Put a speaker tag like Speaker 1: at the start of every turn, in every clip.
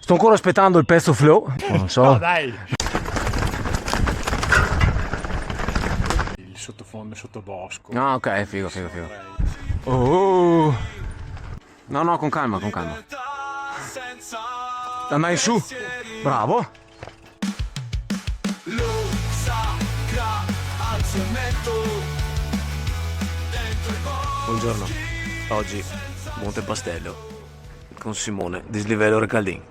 Speaker 1: Sto ancora aspettando il pezzo flow. Non so.
Speaker 2: No, dai. Il sottofondo, sottobosco.
Speaker 1: No, ok, figo. Oh. No, con calma. La mano in su. Bravo. Buongiorno. Oggi Montepastello con Simone, dislivello Recaldin.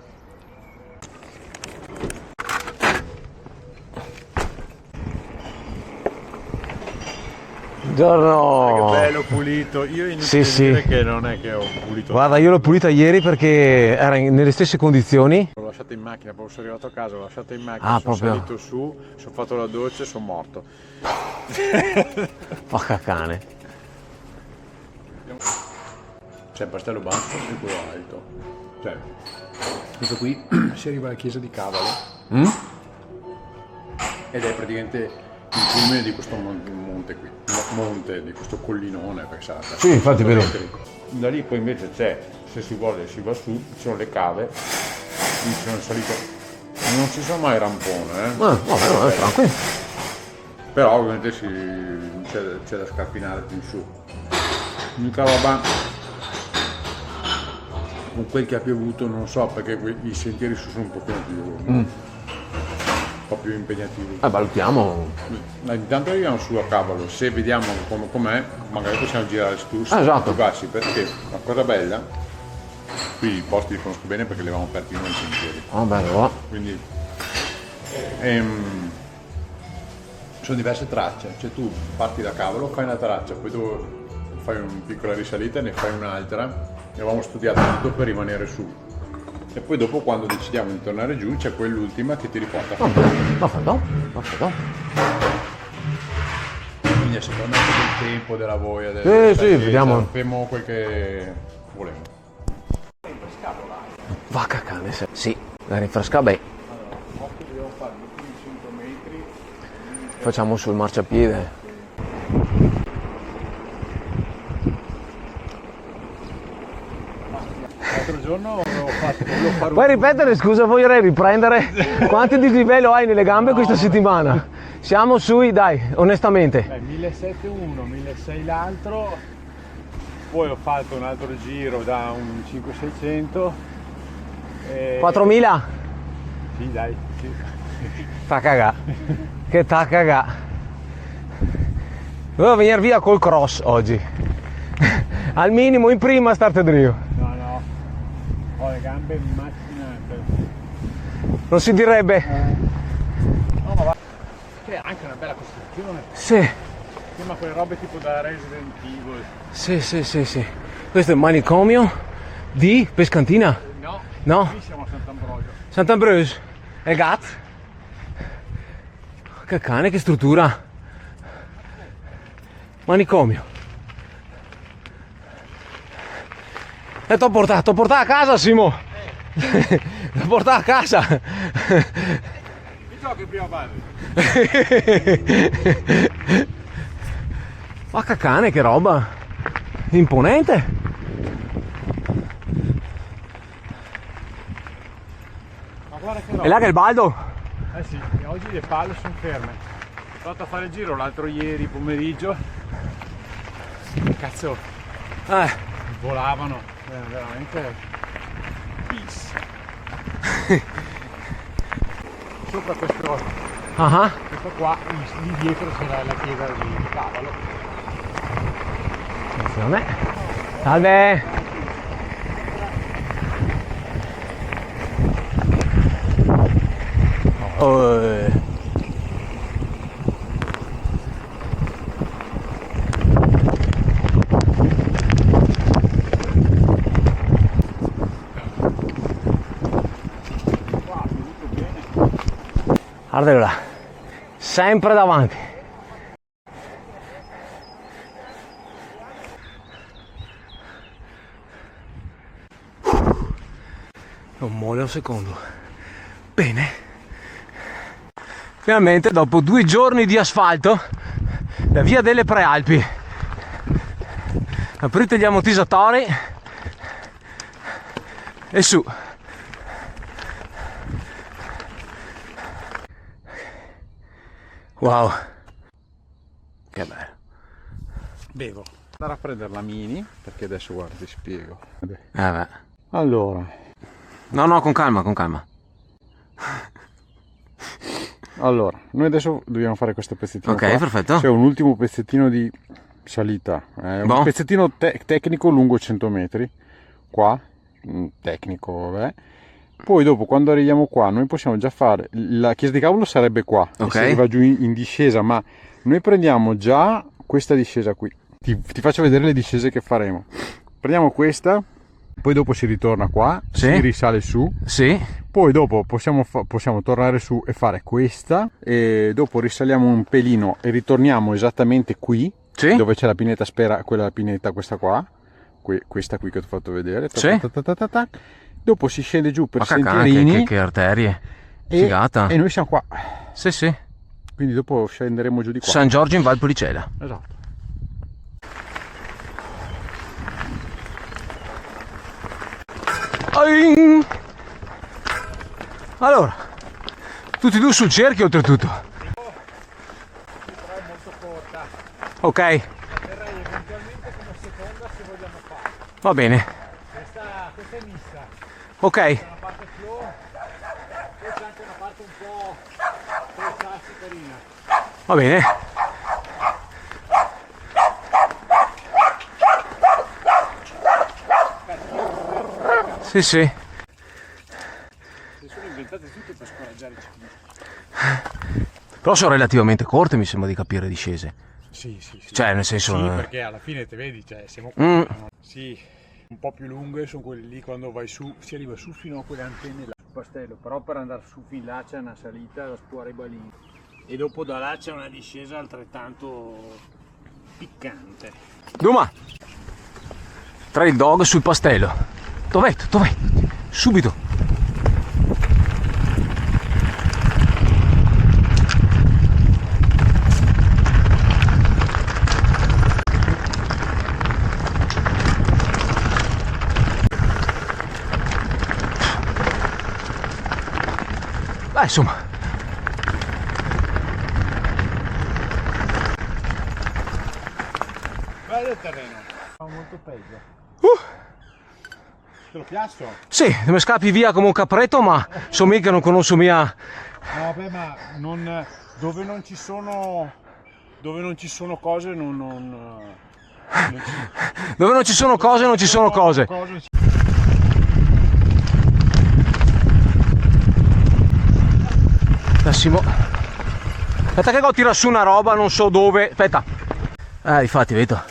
Speaker 1: Buongiorno.
Speaker 2: Che bello pulito. Io inizio
Speaker 1: Sì,
Speaker 2: a
Speaker 1: sì.
Speaker 2: dire che non è che ho pulito.
Speaker 1: Guarda, io l'ho pulita ieri perché era nelle stesse condizioni.
Speaker 2: L'ho lasciata in macchina, poi sono arrivato a casa, l'ho lasciata in macchina,
Speaker 1: Ah,
Speaker 2: sono
Speaker 1: proprio.
Speaker 2: salito su, sono fatto la doccia e sono morto.
Speaker 1: Porca cane.
Speaker 2: C'è il pastello basso e quello alto. Cioè, questo qui si arriva alla chiesa di Cavalo ed è praticamente il culmine di questo monte qui, monte di questo collinone, perché sarà
Speaker 1: Sì, infatti vedo.
Speaker 2: Da lì poi invece c'è, se si vuole si va su, ci sono le cave, qui ci sono salito, non ci sono mai rampone,
Speaker 1: Vabbè, tranquillo.
Speaker 2: però ovviamente c'è da scarpinare più in su. L'unica roba con quel che ha piovuto non so, perché i sentieri su sono un pochino più un po' più impegnativi.
Speaker 1: Valutiamo.
Speaker 2: Intanto arriviamo su a Cavalo, se vediamo com'è, magari possiamo girare su
Speaker 1: Esatto.
Speaker 2: più bassi, perché la cosa bella, qui i posti li conosco bene perché li avevamo aperti noi i sentieri,
Speaker 1: Bello.
Speaker 2: quindi sono diverse tracce, cioè tu parti da Cavalo, fai una traccia, poi dopo fai una piccola risalita, ne fai un'altra, e avevamo studiato tutto per rimanere su. E poi dopo quando decidiamo di tornare giù c'è quell'ultima che ti riporta a
Speaker 1: Perfetto.
Speaker 2: Quindi a seconda anche del tempo, della voglia,
Speaker 1: Sì, vediamo.
Speaker 2: Sappiamo quel che volevamo.
Speaker 1: Vacca cane, sì. La rinfresca bene.
Speaker 2: Dobbiamo fare 100 metri.
Speaker 1: Facciamo sul marciapiede.
Speaker 2: L'altro giorno volevo fare
Speaker 1: Puoi ripetere, scusa, vorrei riprendere. Quanti dislivello hai nelle gambe questa settimana? Siamo sui, dai, onestamente.
Speaker 2: 1700 uno, 1600 l'altro, poi ho fatto un altro giro da un 500-600.
Speaker 1: 4.000?
Speaker 2: Sì, dai, sì.
Speaker 1: Fa cagà. Che ta cagà. Dovevo venire via col cross oggi. Al minimo in prima start drill.
Speaker 2: No, ho le gambe maccinate.
Speaker 1: Non si direbbe.
Speaker 2: No, ma va. Che è anche una bella costruzione.
Speaker 1: Sì.
Speaker 2: Sembra quelle robe tipo da Resident Evil.
Speaker 1: Sì. Questo è il manicomio di Pescantina. No?
Speaker 2: Qui siamo a Sant'Ambrogio.
Speaker 1: Sant'Ambrogio. E gat. Che cane, che struttura. Manicomio. E t'ho portato a casa, Simo. T'ho portato a casa.
Speaker 2: Chi gioca in prima base?
Speaker 1: Ma che cane, che roba. Imponente.
Speaker 2: Ma guarda che roba.
Speaker 1: E là che è il baldo.
Speaker 2: Eh sì, e oggi le palle sono ferme. Sono andato a fare il giro l'altro ieri pomeriggio. Cazzo, volavano. Veramente bis. Sopra questo qua, lì dietro c'era la chiesa di Cavalo.
Speaker 1: Attenzione. Salve. Guardalo là, sempre davanti. Non muore un secondo. Bene. Finalmente dopo 2 giorni di asfalto, la via delle Prealpi. Aprite gli ammortizzatori e su. Wow. Che bello.
Speaker 2: Bevo. Andare a prendere la Mini, perché adesso guarda, ti spiego.
Speaker 1: Beh.
Speaker 2: Allora.
Speaker 1: No, con calma, con calma.
Speaker 2: Allora, noi adesso dobbiamo fare questo pezzettino.
Speaker 1: Ok,
Speaker 2: qua.
Speaker 1: perfetto.
Speaker 2: C'è un ultimo pezzettino di salita. Un
Speaker 1: Boh.
Speaker 2: pezzettino tecnico lungo 100 metri. Qua. Tecnico, vabbè. Poi dopo, quando arriviamo qua, noi possiamo già fare... La chiesa di cavolo sarebbe qua.
Speaker 1: Ok.
Speaker 2: Si arriva giù in discesa, ma noi prendiamo già questa discesa qui. Ti faccio vedere le discese che faremo. Prendiamo questa, poi dopo si ritorna qua,
Speaker 1: Sì.
Speaker 2: si risale su,
Speaker 1: Sì.
Speaker 2: poi dopo possiamo tornare su e fare questa, e dopo risaliamo un pelino e ritorniamo esattamente qui,
Speaker 1: Sì.
Speaker 2: dove c'è la pineta spera, quella pineta, questa qua, questa qui che ti ho fatto vedere.
Speaker 1: Sì.
Speaker 2: Dopo si scende giù per
Speaker 1: Ma cacca,
Speaker 2: sentierini
Speaker 1: che arterie.
Speaker 2: e,
Speaker 1: Figata.
Speaker 2: e noi siamo qua.
Speaker 1: Sì, sì.
Speaker 2: Quindi dopo scenderemo giù di qua.
Speaker 1: San Giorgio in Valpolicella.
Speaker 2: Esatto.
Speaker 1: Allora, tutti e due sul cerchio oltretutto. Ok.
Speaker 2: Verrei eventualmente come seconda se vogliamo fare.
Speaker 1: Va bene.
Speaker 2: Questa è mista.
Speaker 1: Ok.
Speaker 2: C'è una parte flow, poi c'è anche una parte un po' sassi carina.
Speaker 1: Va bene. Sì, sì.
Speaker 2: Si sono inventate tutte per scoraggiare i ciclisti.
Speaker 1: Però sono relativamente corte, mi sembra di capire, discese.
Speaker 2: Sì.
Speaker 1: Cioè, nel senso...
Speaker 2: Sì, perché alla fine te vedi, cioè siamo qua.
Speaker 1: Mm.
Speaker 2: No? Sì, un po' più lunghe sono quelle lì quando vai su, si arriva su fino a quelle antenne là sul pastello, però per andare su fin là c'è una salita da Stuare Balini. E dopo da là c'è una discesa altrettanto piccante.
Speaker 1: Duma! Trail dog sul pastello. Dov'è? Dov'è? Subito! Beh, insomma.
Speaker 2: Bello il terreno, molto peggio. Te lo piasso?
Speaker 1: Sì, mi scappi via come un capretto, ma so mica non conosco mia...
Speaker 2: No, vabbè, ma non, dove non ci sono cose non
Speaker 1: Dove non ci sono cose, non ci sono cose. Massimo. Aspetta che devo tirare su una roba, non so dove. Aspetta. Infatti, vedo.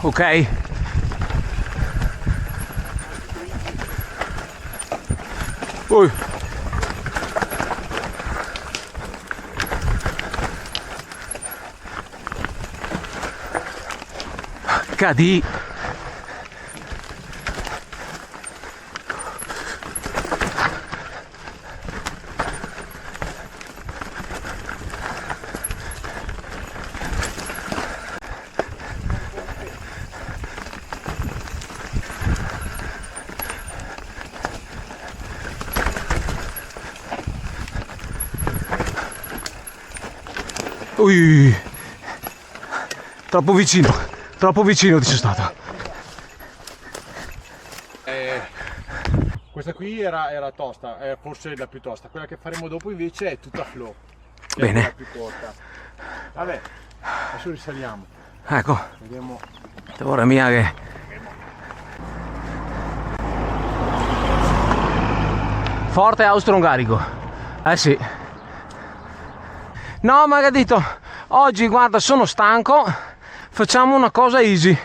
Speaker 1: Ok. Cadi. Ui, troppo vicino ti sei stato.
Speaker 2: questa qui era tosta, forse la più tosta. Quella che faremo dopo invece è tutta flow. Che
Speaker 1: Bene.
Speaker 2: è la più corta. Vabbè, adesso risaliamo.
Speaker 1: Ecco,
Speaker 2: Vediamo.
Speaker 1: ora mia che... Forte austro-ungarico. Eh sì. No, ma che dito, oggi guarda sono stanco, facciamo una cosa easy.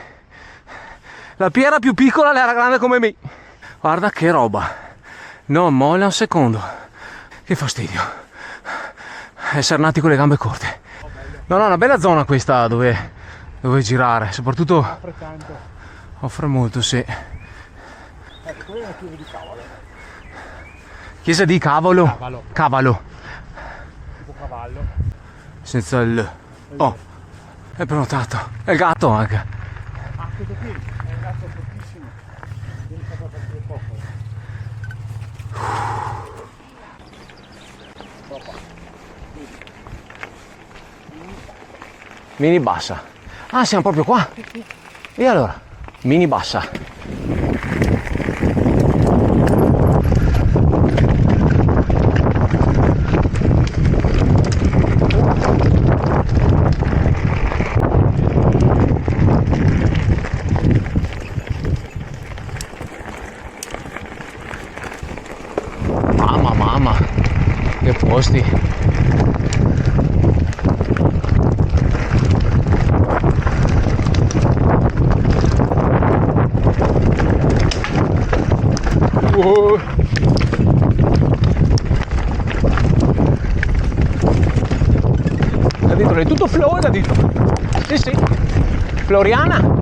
Speaker 1: La piera più piccola l'era grande come me. Guarda che roba. Non molla un secondo. Che fastidio. Essere nati con le gambe corte. No, no, una bella zona questa dove girare. Soprattutto
Speaker 2: Offre tanto.
Speaker 1: offre molto, sì.
Speaker 2: Ecco, quella è una chiesa di cavolo.
Speaker 1: Chiesa di cavolo.
Speaker 2: Cavalo.
Speaker 1: Cavalo.
Speaker 2: Tipo cavallo.
Speaker 1: Senza il... Oh, è prenotato. È il gatto anche.
Speaker 2: Ah, questo qui è un gatto fortissimo. Vieni a far partire poco.
Speaker 1: Mini bassa. Ah, siamo proprio qua. E allora? Mini bassa. Mamma, che posti. Da dietro è tutto flow da dietro. Sì, sì. Floriana.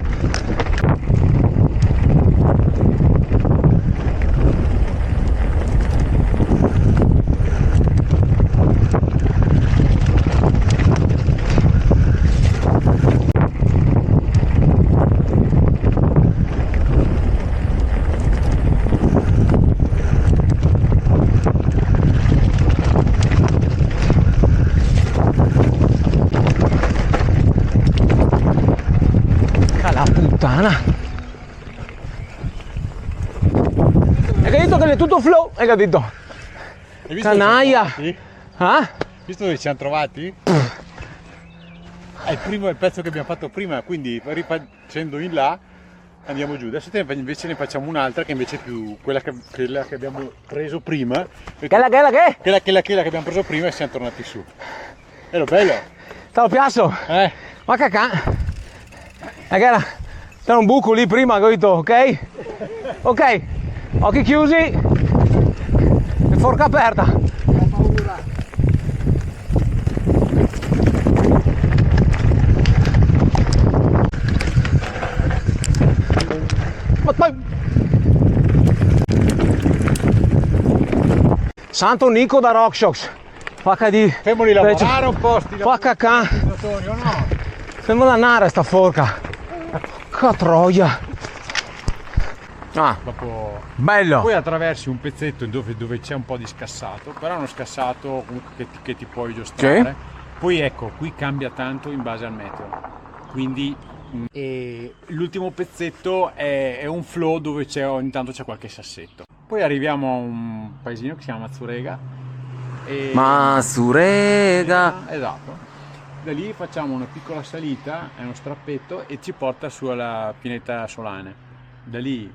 Speaker 1: La puttana. Hai capito che è tutto flow? Hai capito?
Speaker 2: Hai visto
Speaker 1: Canaia.
Speaker 2: dove ci siamo trovati?
Speaker 1: Ah?
Speaker 2: Visto dove ci siamo trovati? È il pezzo che abbiamo fatto prima, quindi rifacendo in là andiamo giù. Adesso invece ne facciamo un'altra che invece è più quella che abbiamo preso prima.
Speaker 1: Quella che?
Speaker 2: Quella che abbiamo preso prima e siamo tornati su. Bello bello.
Speaker 1: Te lo piasso? Ma cacà. Ragazzi, c'era un buco lì prima, capito? Ok? Ok, occhi chiusi e forca aperta.
Speaker 2: Ho paura.
Speaker 1: Ma poi... Santo Nico da RockShox. Facca di...
Speaker 2: Femmoli lavorare un po', sti
Speaker 1: Fa cacà.
Speaker 2: lavoratori, o no?
Speaker 1: Sembra la nara sta forca. Porca troia. Ah,
Speaker 2: Dopo...
Speaker 1: bello.
Speaker 2: Poi attraversi un pezzetto dove c'è un po' di scassato, però è uno scassato comunque che ti puoi giostrare.
Speaker 1: Sì.
Speaker 2: Poi ecco, qui cambia tanto in base al meteo. Quindi e l'ultimo pezzetto è un flow dove ogni tanto c'è qualche sassetto. Poi arriviamo a un paesino che si chiama Mazzurega.
Speaker 1: Mazzurega.
Speaker 2: Esatto. Da lì facciamo una piccola salita, è uno strappetto e ci porta su alla pineta Solane. Da lì,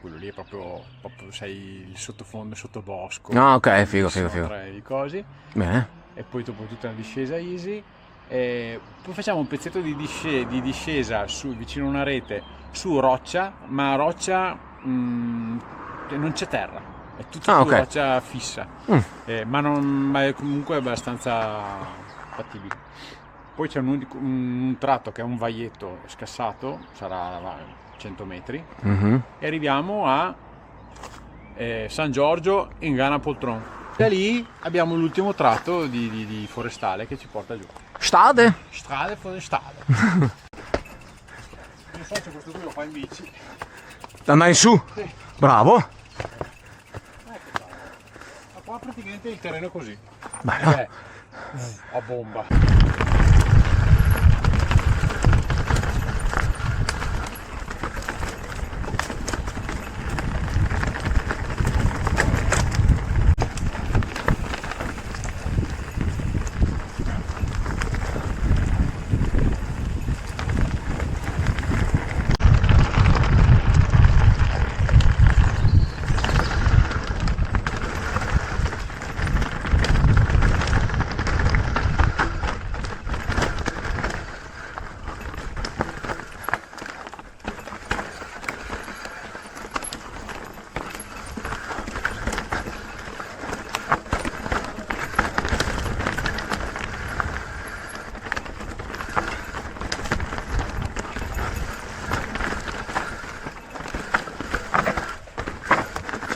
Speaker 2: quello lì è proprio sei il sottofondo, sottobosco.
Speaker 1: Ah, ok, figo.
Speaker 2: Tra i cosi.
Speaker 1: Bene.
Speaker 2: E poi dopo tutta una discesa easy. Poi facciamo un pezzetto di discesa vicino a una rete su roccia, ma roccia non c'è terra, è tutta
Speaker 1: okay.
Speaker 2: roccia fissa, ma è comunque abbastanza fattibile. Poi c'è un tratto che è un vaietto scassato, sarà 100 metri, e arriviamo a San Giorgio in Gana Poltron. Da lì abbiamo l'ultimo tratto di forestale che ci porta giù.
Speaker 1: Strade?
Speaker 2: Strade forestale. Il socio questo qui lo fa in bici.
Speaker 1: Andai su?
Speaker 2: Sì.
Speaker 1: Bravo.
Speaker 2: Ecco qua. Ma qua praticamente il terreno è così.
Speaker 1: Bello.
Speaker 2: A bomba.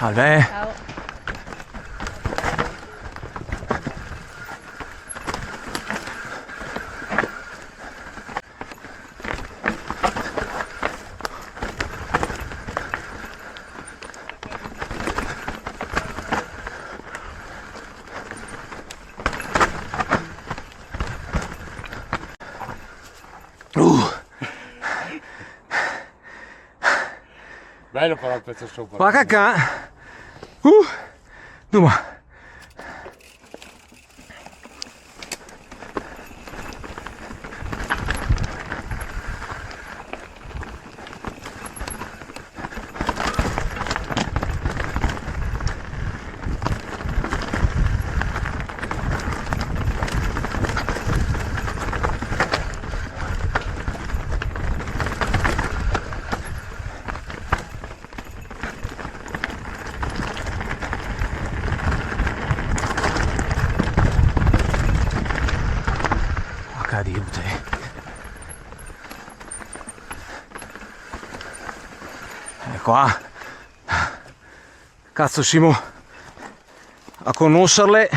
Speaker 1: Salve.
Speaker 3: Ciao.
Speaker 2: Bello però il pezzo sopra.
Speaker 1: Va cacà. Duma. Cadute. E qua cazzo siamo a conoscerle.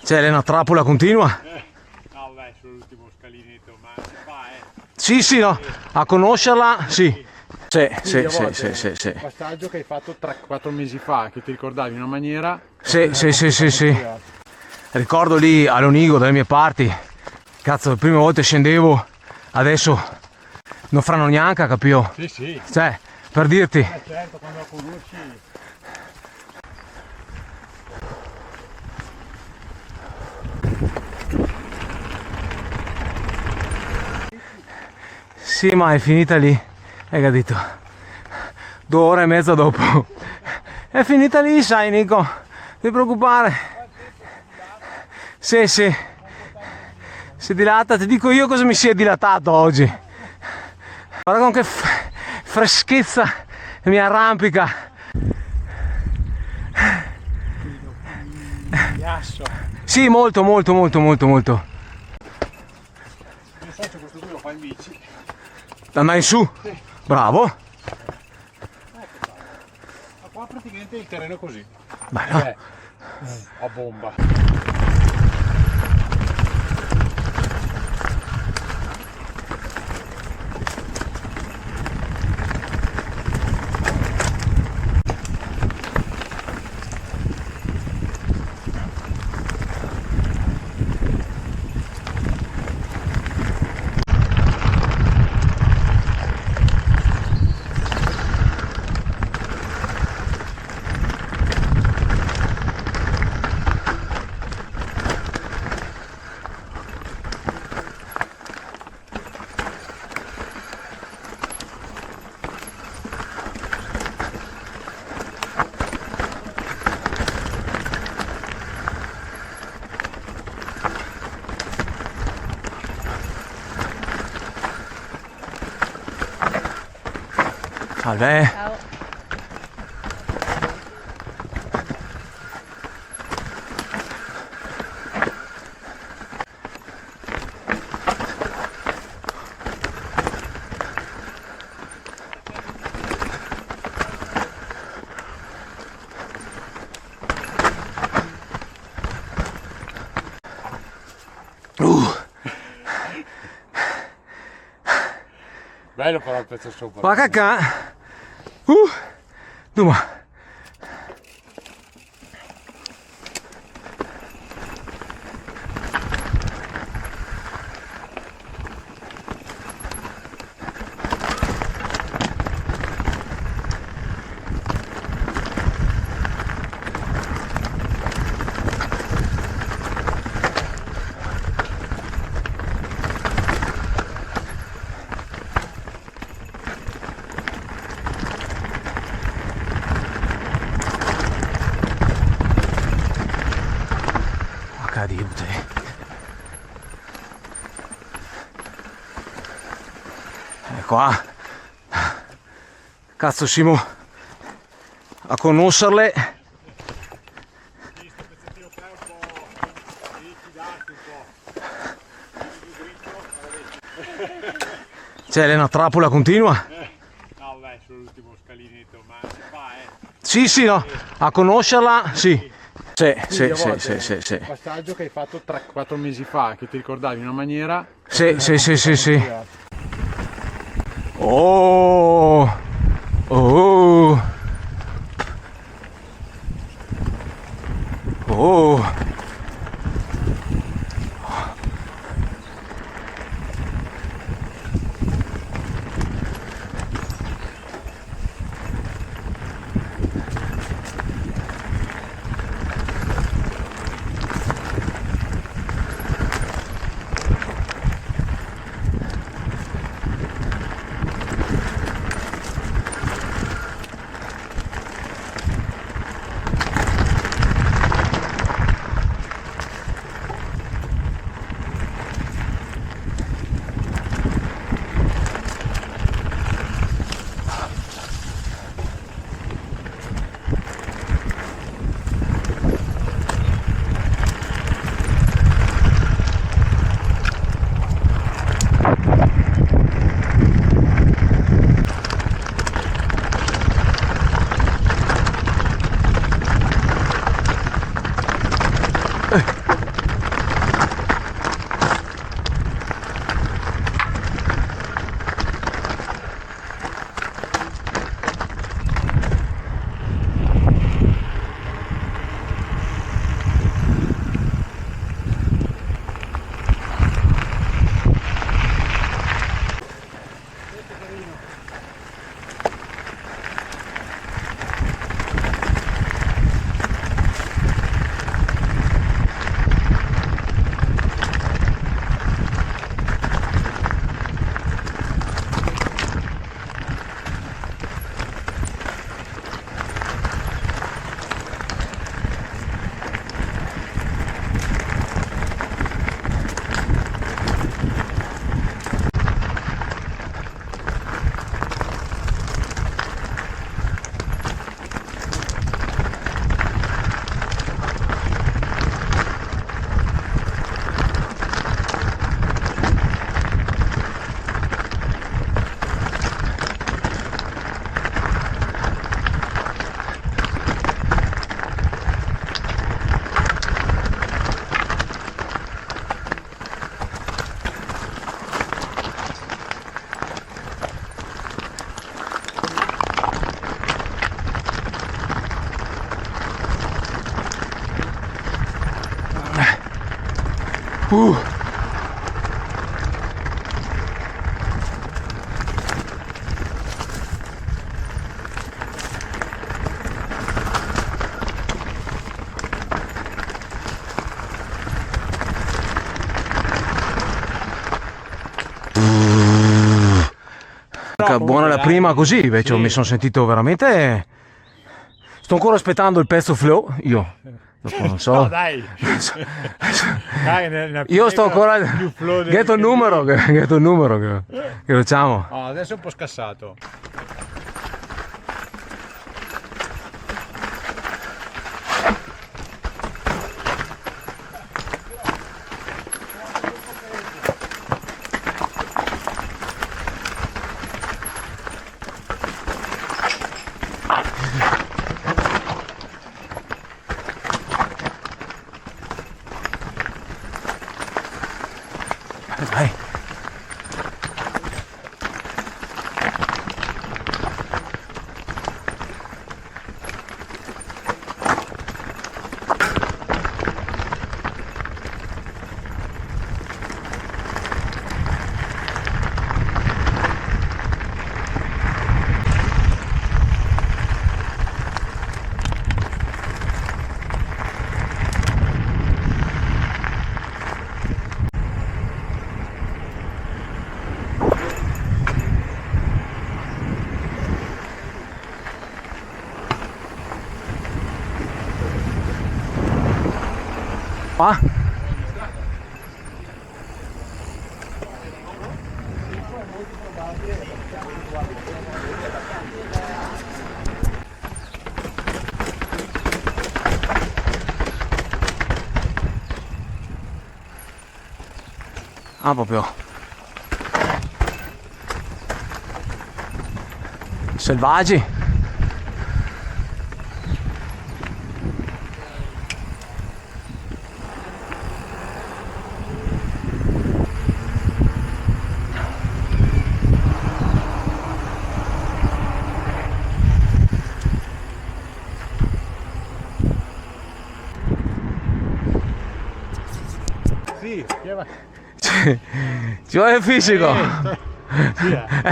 Speaker 1: C'è una trappola continua.
Speaker 2: No beh, sull'ultimo scalinetto, ma si fa
Speaker 1: Sì, no, a conoscerla, sì. Sì.
Speaker 2: Passaggio che hai fatto 4 mesi fa, che ti ricordavi in una maniera.
Speaker 1: Sì. Ricordo lì a Lonigo, dalle mie parti. Cazzo, le prime volte scendevo, adesso non faranno neanche, capito?
Speaker 2: Sì.
Speaker 1: Cioè, per dirti.
Speaker 2: Certo, quando la conosci.
Speaker 1: Sì, ma è finita lì, hai capito? 2 ore e mezza dopo. È finita lì, sai Nico, non ti preoccupare. Sì. Si dilata, ti dico io cosa mi si è dilatato oggi. Guarda con che freschezza mi arrampica.
Speaker 2: Ghiaccio.
Speaker 1: Sì, molto.
Speaker 2: Io so che questo qui lo fa in bici.
Speaker 1: Andai in su, bravo.
Speaker 2: Ma qua praticamente il terreno è così.
Speaker 1: Bello.
Speaker 2: A bomba.
Speaker 1: Salve.
Speaker 3: Ciao.
Speaker 2: Bello però il pezzo sopra.
Speaker 1: Va cacà. Duma. Cadute. E qua cazzo siamo a conoscerle. Cioè, è una trappola continua.
Speaker 2: No, beh, sull'ultimo scalinetto, ma si fa,
Speaker 1: Sì, sì, no, a conoscerla, sì. Sì, sì,
Speaker 2: a
Speaker 1: sì,
Speaker 2: volte
Speaker 1: sì, sì, sì.
Speaker 2: un passaggio che hai fatto 3-4 mesi fa, che ti ricordavi in una maniera.
Speaker 1: Sì, sì, sì, sì, sì. Oh, oh, oh. Uh. Buona la prima così, invece mi sono sentito veramente... Sto ancora aspettando il pezzo flow, io. Dopo non so.
Speaker 2: No, dai.
Speaker 1: Io sto ancora... Getto il numero, che facciamo.
Speaker 2: Oh, adesso è un po' scassato.
Speaker 1: Vai. Ah. Ah, proprio. Selvaggi.
Speaker 2: Sì,
Speaker 1: Ci vuole il fisico.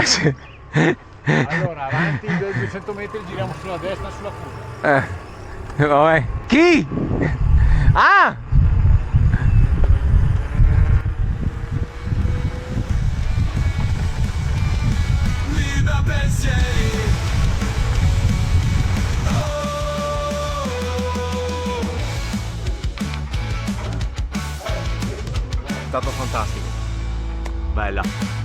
Speaker 2: sì,
Speaker 1: Sì.
Speaker 2: Allora, avanti 200 metri giriamo sulla destra e sulla curva.
Speaker 1: Vabbè. Chi? Ah!
Speaker 3: Viva pensieri.
Speaker 1: È stato fantastico. Bella.